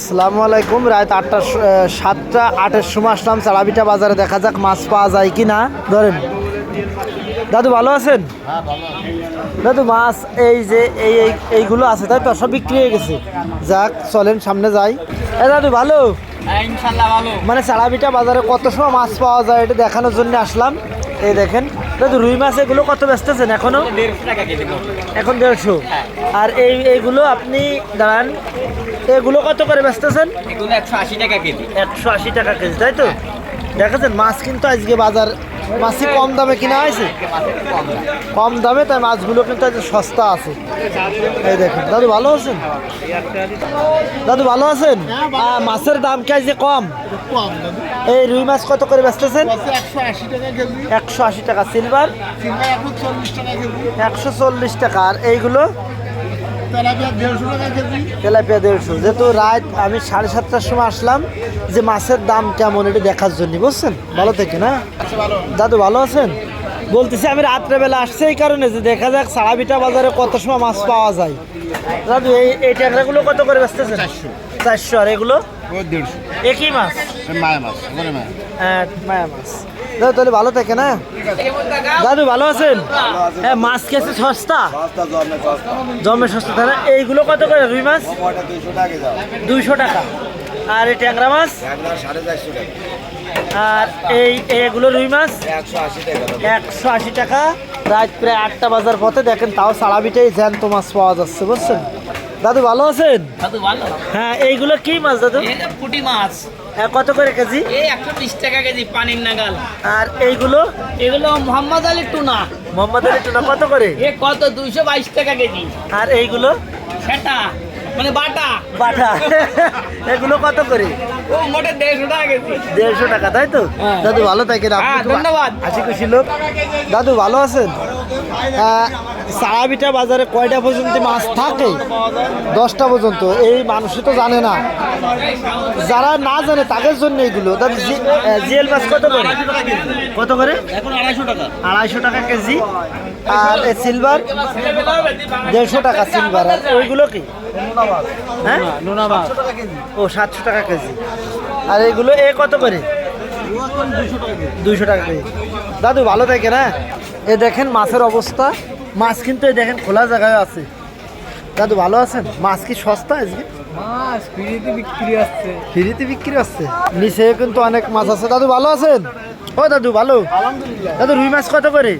আসসালামু আলাইকুম। রাত 7টা 8-এর সময় আসলাম চালাবিটা বাজারে, দেখা যাক মাছ পাওয়া যায় কি না। ধরেন দাদু, ভালো আছেন? দাদু, মাছ এই যে এইগুলো আছে তাই তো, সব বিক্রি হয়ে গেছে। যাক, চলেন সামনে যাই। দাদু ভালো? ইনশাআল্লাহ ভালো। মানে চালাবিটা বাজারে কত সময় মাছ পাওয়া যায় এটা দেখানোর জন্য আসলাম। এই দেখেন দাদু, রুই মাছ এগুলো কত বেচতেছেন এখনো? 150 টাকা কেজি। এখন 150। আর এইগুলো আপনি দাঁড়ান, এগুলো কত করে বেচতেছেন? এগুলো 180 টাকা কেজি। 180 টাকা কেজি, তাই তো? দেখেছেন মাছ কিন্তু আজকে বাজার মাছই কম দামে কিনা হয়েছে, কম দামে, তাই মাছগুলো কিন্তু আজকে সস্তা আছে। এই দেখেন দাদু, ভালো আছেন? দাদু ভালো আছেন? মাছের দাম কি আজকে কম? এই রুই মাছ কত করে বেচতেছেন? 180 টাকা। সিলভার 140 টাকা। আর এইগুলো তেলাপিয়া 150। যেহেতু রাত আমি 7:30টার সময় আসলাম, যে মাছের দাম কেমন এটা দেখার জন্য, বুঝছেন? ভালো থেকে না দাদু, ভালো আছেন? বলতেছি আমি রাত্রেবেলা আসছি এই কারণে যে দেখা যাক চালাবিটা বাজারে কত সময় মাছ পাওয়া যায়। দাদু, এই ট্যাংরাগুলো কত করে বেচতেছেন? 400। আর এগুলো 150। একই মাছ? মায়া মাছ, হ্যাঁ, মায়া মাছ। দাদু তাহলে ভালো থাকে না? দাদু ভালো আছেন? হ্যাঁ, মাছ কেছে সস্তা, জমে সস্তা, তাই না? এইগুলো কত করে রুই মাছ? 200 টাকা। আর এই ট্যাংরা মাছ? 450 টাকা। আর এইগুলো রুই মাছ 180 টাকা। রাত প্রায় 8টা বাজার পথে দেখেন, তাও সারাবিটাই জ্যান্ত মাছ পাওয়া যাচ্ছে, বুঝছেন? দাদু ভালো আছেন? দাদু ভালো। হ্যাঁ, এইগুলো কি মাছ দাদু? এটা পুঁটি মাছ। হ্যাঁ, কত করে কেজি? এই 120 টাকা কেজি, পানির নাগাল। আর এইগুলো? এগুলো মোহাম্মদ আলী টুনা। মোহাম্মদ আলী টুনা কত করে? এ কত 222 টাকা কেজি। আর এইগুলো? সেটা মানে বাটা। বাটা এগুলো কত করে? ও মোটে 150 টাকা কেজি। 150 টাকা, তাই তো? হ্যাঁ। দাদু ভালো থাকেন, আপনি হ্যাঁ, খুব ধন্যবাদ। হাসি খুশি লোক। দাদু ভালো আছেন? সারাবিটা বাজারে কয়টা পর্যন্ত মাছ থাকে? 10টা পর্যন্ত। এই মানুষই তো জানে না, যারা না জানে তাদের জন্য এইগুলো। দাদু, জিএল মাছ কত করে? কত করে? এখন 250 টাকা। 250 টাকা কেজি। আর এই সিলভার 150 টাকা সিলভার। আর ওইগুলো কি? হ্যাঁ, ও 700 টাকা কেজি। আর এইগুলো কত করে? 200 টাকা কেজি। দাদু ভালো থাকে না? এ দেখেন মাছের অবস্থা, মাছ কিন্তু এই দেখেন খোলা জায়গায় আছে। দাদু ভালো আছেন? মাছ কি সস্তা আজকে? মাছ ফ্রিতে বিক্রি আছে। ফ্রিতে বিক্রি হচ্ছে, নিচে কিন্তু অনেক মাছ আছে। দাদু ভালো আছেন? ও দাদু ভালো? দাদু রুই মাছ কত করে?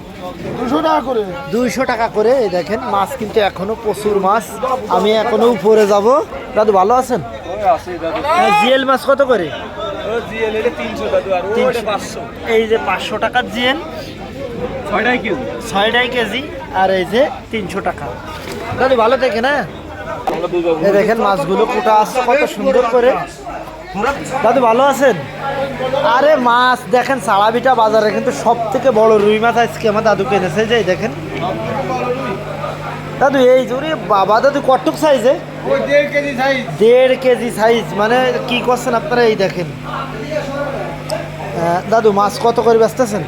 200 টাকা করে। 200 টাকা করে। এই দেখেন মাছ কিন্তু এখনো প্রচুর মাছ, আমি এখনো উপরে যাব। দাদু ভালো আছেন? জিএল মাছ কত করে? 300। এই যে 500 টাকার জিএল, 6টাই কেজি। আর এই যে 300 টাকা। দাদু ভালো থাকে না? এই দেখেন মাছগুলো কোটা আসছে কত সুন্দর করে। দাদু ভালো আছেন? আরে মাছ দেখেন সালাবিটা বাজারে কিন্তু সব থেকে বড় রুই মাছ আজকে আমার দাদু কিনেছে। যে দেখেন দাদু, এই জোরে বাবা, দাদু কটুক সাইজে? 1.5 কেজি সাইজ। 1.5 KG size. মানে কি করছেন আপনারা? এই দেখেন দাদু, মাছ কত করে বেচতেছেন?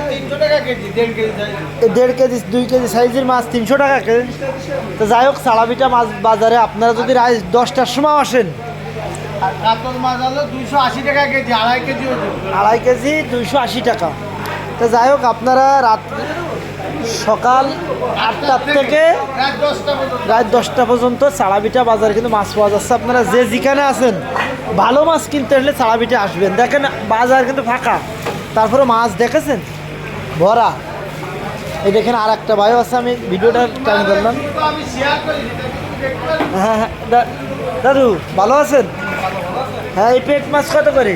300 টাকা KG. 1.5 KG size. 1.5 KG 2 KG সাইজের মাছ 300 টাকা কেজি। তো যাই হোক, সালাবিটা মাছ বাজারে আপনারা যদি রাত 10টার সময় আসেন, আর কাতল মাছ হলো 280 টাকা কেজি, 2.5 কেজি ওজন। 2.5 কেজি 280 টাকা। তো যাই হোক, আপনারা সকাল 8টা থেকে রাত 10টা পর্যন্ত চালাবিটা বাজারে কিন্তু মাছ পাওয়া যাচ্ছে। আপনারা যে যেখানে আছেন, ভালো মাছ কিনতে হলে চালাবিটা আসবেন। দেখেন বাজার কিন্তু ফাঁকা, তারপরে মাছ দেখেছেন ভরা। এই দেখেন আর একটা ভাইও আছে, আমি ভিডিওটা টাইম করলাম। আমি শেয়ার করি। হ্যাঁ হ্যাঁ, দাদু ভালো আছেন? হ্যাঁ, এই পেট মাছ কত করে?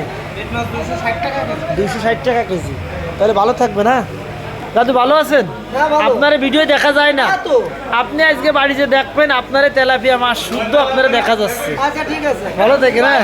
260 টাকা কেজি। তাহলে ভালো থাকবে না? দাদু ভালো আছেন? আপনার ভিডিও দেখা যায় না, আপনি আজকে বাড়িতে দেখবেন, আপনার তেলাপিয়া মাছ শুদ্ধ আপনারা দেখা যাচ্ছে। আচ্ছা ঠিক আছে। ভালো থাকে না?